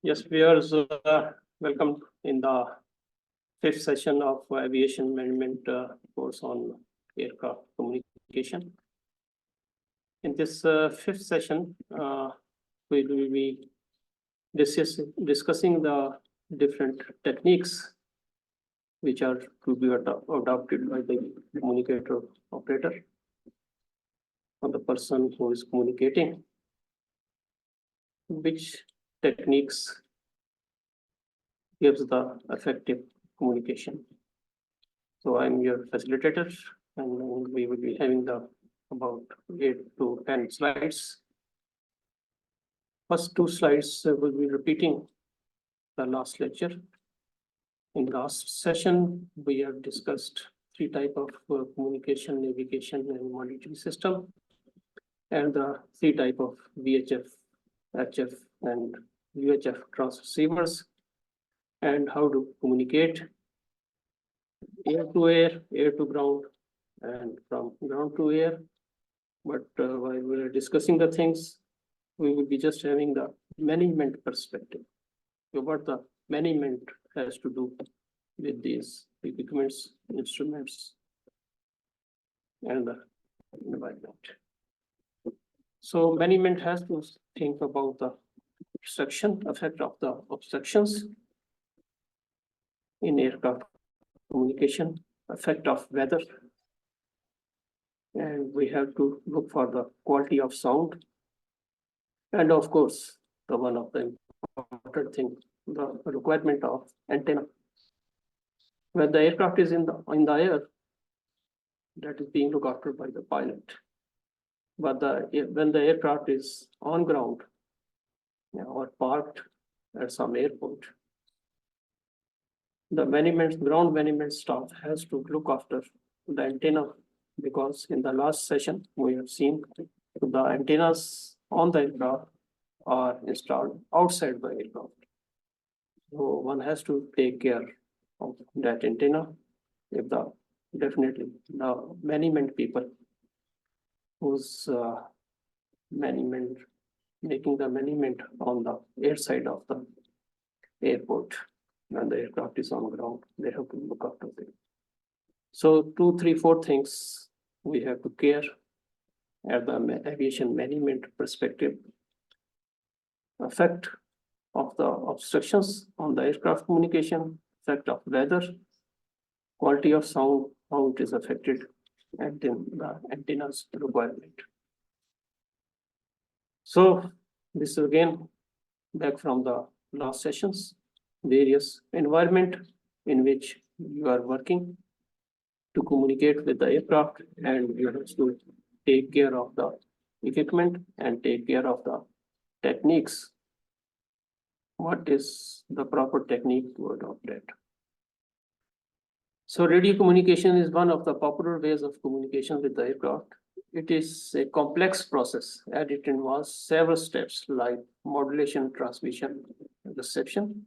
Yes, viewers, welcome in the fifth session of aviation management course on aircraft communication. In this fifth session, we will be discussing the different techniques which are to be adopted by the communicator operator or the person who is communicating. Which techniques gives the effective communication. So I'm your facilitator, and we will be having about 8 to 10 slides. First two slides will be repeating the last lecture. In last session, we have discussed three types of communication, navigation, and monitoring system, and the three types of VHF, HF, and UHF transceivers, and how to communicate air to air, air to ground, and from ground to air. But while we're discussing the things, we will be just having the management perspective. So what the management has to do with these equipments, instruments, and the environment. So management has to think about the effect of the obstructions in aircraft communication, effect of weather, and we have to look for the quality of sound, and of course, the one of the important thing, the requirement of antenna. When the aircraft is in the air, that is being looked after by the pilot. But when the aircraft is on ground, or parked at some airport, the ground management staff has to look after the antenna, because in the last session we have seen the antennas on the aircraft are installed outside the aircraft. So one has to take care of that antenna. If definitely the management people who's making the management on the air side of the airport, when the aircraft is on ground, they have to look after it. So 2, 3, 4 things we have to care at the aviation management perspective. Effect of the obstructions on the aircraft communication, effect of weather, quality of sound, how it is affected, and then the antenna's requirement. So this is again back from the last sessions, various environment in which you are working to communicate with the aircraft, and you have to take care of the equipment and take care of the techniques. What is the proper technique to adopt that? So radio communication is one of the popular ways of communication with the aircraft. It is a complex process, and it involves several steps like modulation, transmission, and reception.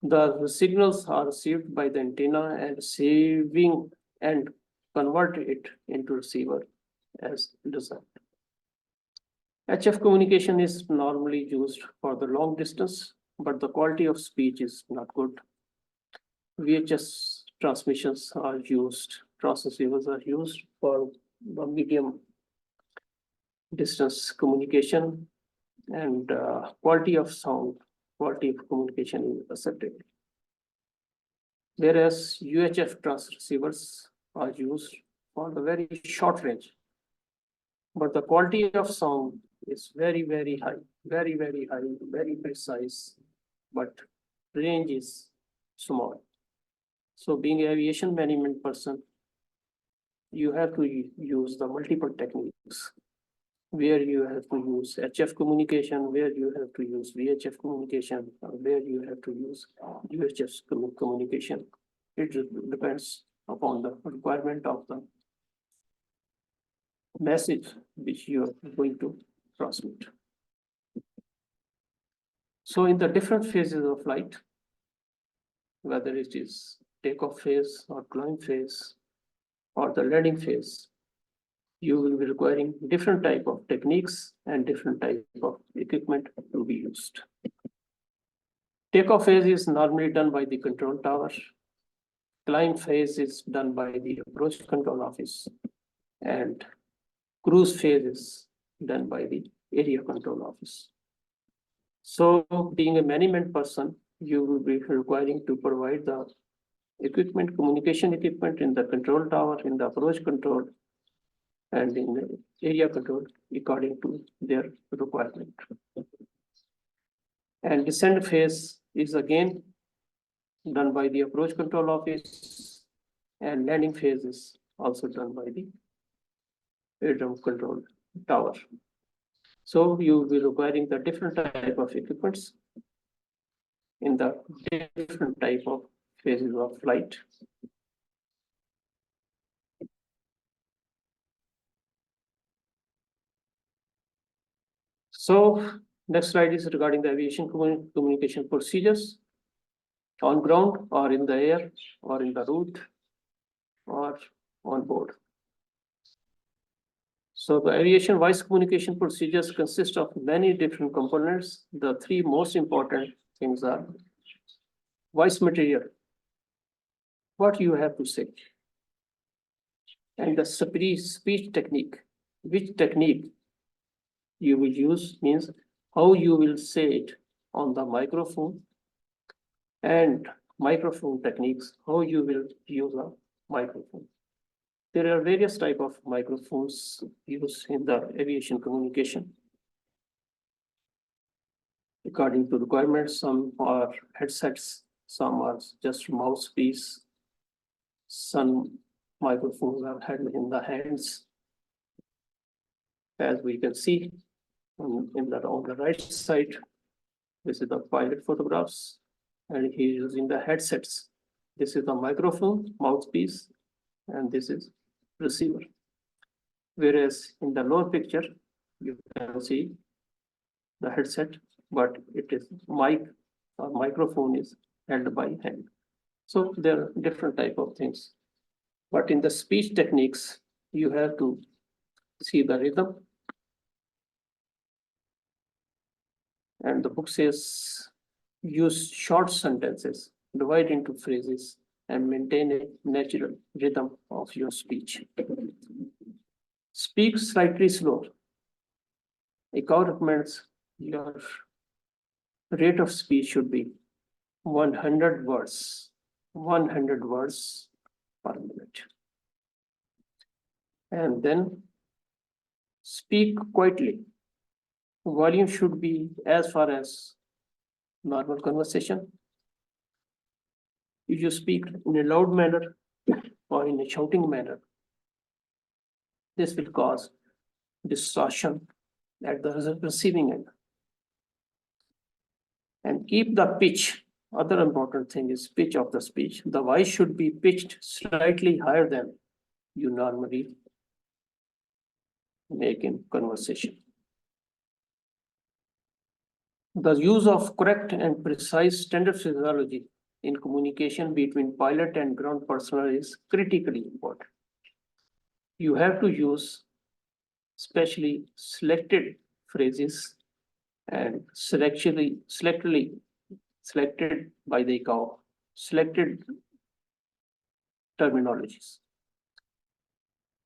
The signals are received by the antenna and receiving and convert it into receiver as designed. HF communication is normally used for the long distance, but the quality of speech is not good. VHF transmissions are used, transceivers are used for the medium distance communication, and quality of sound, quality of communication is acceptable. Whereas UHF transceivers are used for the very short range, but the quality of sound is very, very high, very, very high, very precise, but range is small. So being an aviation management person, you have to use the multiple techniques, where you have to use HF communication, where you have to use VHF communication, or where you have to use UHF communication. It depends upon the requirement of the message which you are going to transmit. So in the different phases of flight, whether it is takeoff phase or climb phase or the landing phase, you will be requiring different type of techniques and different type of equipment to be used. Takeoff phase is normally done by the control tower. Climb phase is done by the approach control office. And cruise phase is done by the area control office. So being a management person, you will be requiring to provide the equipment, communication equipment in the control tower, in the approach control, and in the area control according to their requirement. And descent phase is again done by the approach control office, and landing phase is also done by the aircraft control tower. So you will be requiring the different type of equipments in the different type of phases of flight. So next slide is regarding the aviation communication procedures on ground or in the air or in the route or on board. So the aviation voice communication procedures consist of many different components. The three most important things are voice material, what you have to say, and the speech technique, which technique you will use, means how you will say it on the microphone, and microphone techniques, how you will use a microphone. There are various types of microphones used in the aviation communication. According to requirements, some are headsets, some are just mouthpiece, some microphones are held in the hands. As we can see on the right side, this is the pilot photographs, and he is using the headsets. This is the microphone, mouthpiece, and this is receiver. Whereas in the lower picture, you can see the headset, but it is mic or microphone is held by hand. So there are different type of things. But in the speech techniques, you have to see the rhythm. And the book says, use short sentences, divide into phrases, and maintain a natural rhythm of your speech. Speak slightly slower. ICAO recommends your rate of speech should be 100 words per minute. And then speak quietly. Volume should be as far as normal conversation. If you speak in a loud manner or in a shouting manner, this will cause distortion at the receiving end. And keep the pitch. Other important thing is pitch of the speech. The voice should be pitched slightly higher than you normally make in conversation. The use of correct and precise standard phraseology in communication between pilot and ground personnel is critically important. You have to use specially selected phrases and selectively selected by the ICAO, selected terminologies.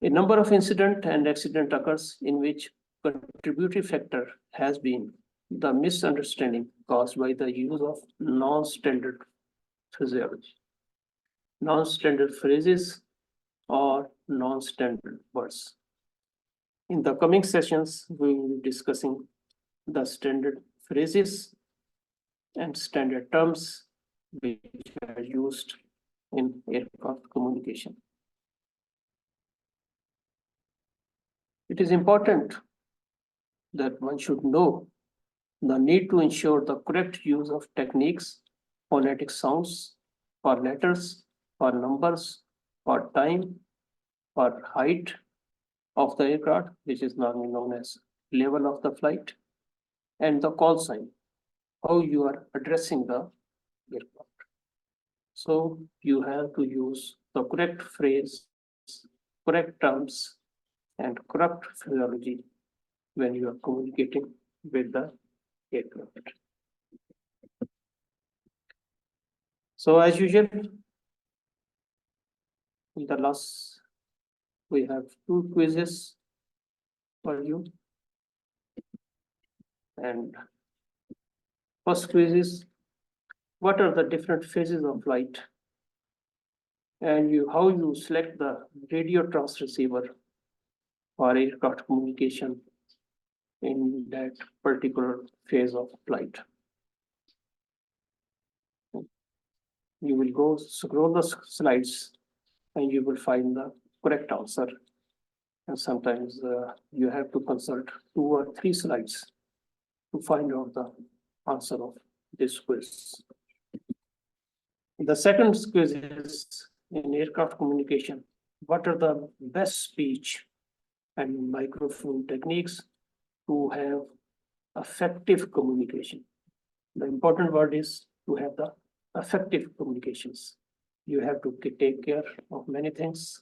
A number of incident and accident occurs in which contributory factor has been the misunderstanding caused by the use of non-standard phraseology, non-standard phrases or non-standard words. In the coming sessions, we will be discussing the standard phrases and standard terms which are used in aircraft communication. It is important that one should know the need to ensure the correct use of techniques, phonetic sounds, for letters, for numbers, for time, for height of the aircraft, which is normally known as level of the flight, and the call sign, how you are addressing the aircraft. So you have to use the correct phrase, correct terms, and correct phraseology when you are communicating with the aircraft. So as usual, in the last, we have 2 quizzes for you. And first quiz is, what are the different phases of flight? And how you select the radio transceiver for aircraft communication in that particular phase of flight. You will go scroll the slides and you will find the correct answer. And sometimes you have to consult 2 or 3 slides to find out the answer of this quiz. The second quiz is in aircraft communication. What are the best speech and microphone techniques to have effective communication? The important word is to have the effective communications. You have to take care of many things,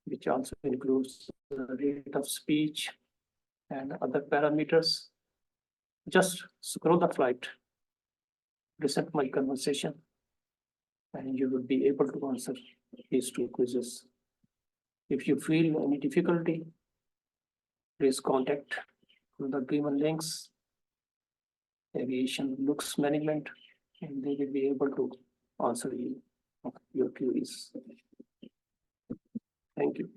which also includes the rate of speech and other parameters. Just scroll the flight, listen to my conversation, and you will be able to answer these 2 quizzes. If you feel any difficulty, please contact the given links, Aviation Looks Management, and they will be able to answer your queries. Thank you.